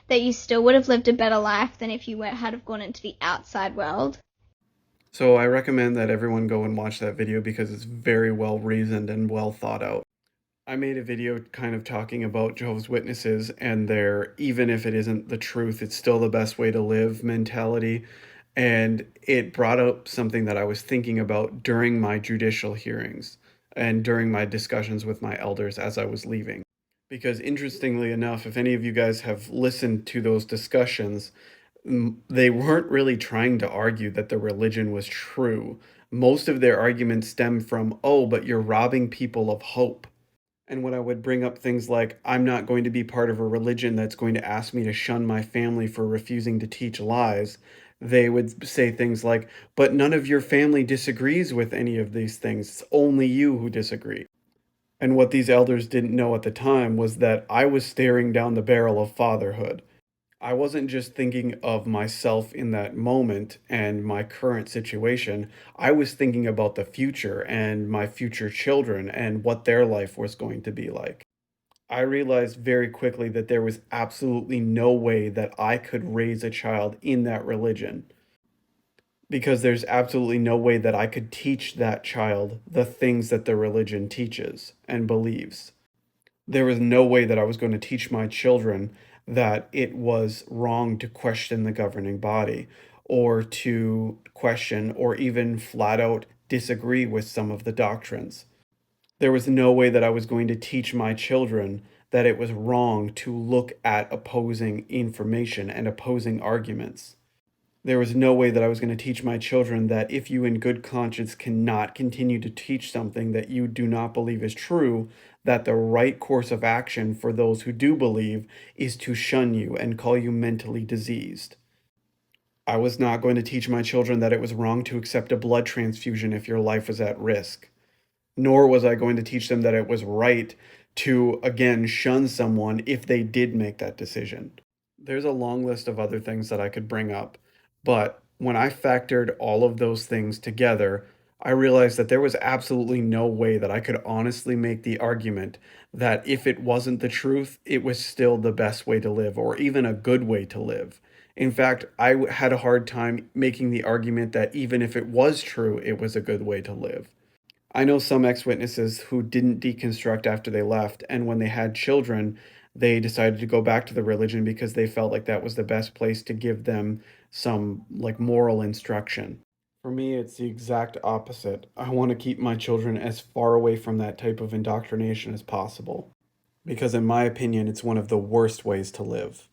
that you still would have lived a better life than if you had have gone into the outside world. So I recommend that everyone go and watch that video because it's very well reasoned and well thought out. I made a video kind of talking about Jehovah's Witnesses and their even if it isn't the truth, it's still the best way to live mentality. And it brought up something that I was thinking about during my judicial hearings and during my discussions with my elders as I was leaving. Because interestingly enough, if any of you guys have listened to those discussions, they weren't really trying to argue that the religion was true. Most of their arguments stem from, oh, but you're robbing people of hope. And when I would bring up things like, I'm not going to be part of a religion that's going to ask me to shun my family for refusing to teach lies, they would say things like, but none of your family disagrees with any of these things. It's only you who disagree. And what these elders didn't know at the time was that I was staring down the barrel of fatherhood. I wasn't just thinking of myself in that moment and my current situation. I was thinking about the future and my future children and what their life was going to be like. I realized very quickly that there was absolutely no way that I could raise a child in that religion because there's absolutely no way that I could teach that child the things that the religion teaches and believes. There was no way that I was going to teach my children that it was wrong to question the governing body or to question or even flat out disagree with some of the doctrines. There was no way that I was going to teach my children that it was wrong to look at opposing information and opposing arguments. There was no way that I was going to teach my children that if you in good conscience cannot continue to teach something that you do not believe is true, that the right course of action for those who do believe is to shun you and call you mentally diseased. I was not going to teach my children that it was wrong to accept a blood transfusion if your life was at risk. Nor was I going to teach them that it was right to, again, shun someone if they did make that decision. There's a long list of other things that I could bring up, but when I factored all of those things together, I realized that there was absolutely no way that I could honestly make the argument that if it wasn't the truth, it was still the best way to live or even a good way to live. In fact, had a hard time making the argument that even if it was true, it was a good way to live. I know some ex witnesses who didn't deconstruct after they left, and when they had children, they decided to go back to the religion because they felt like that was the best place to give them some like moral instruction. For me, it's the exact opposite. I want to keep my children as far away from that type of indoctrination as possible because, in my opinion, it's one of the worst ways to live.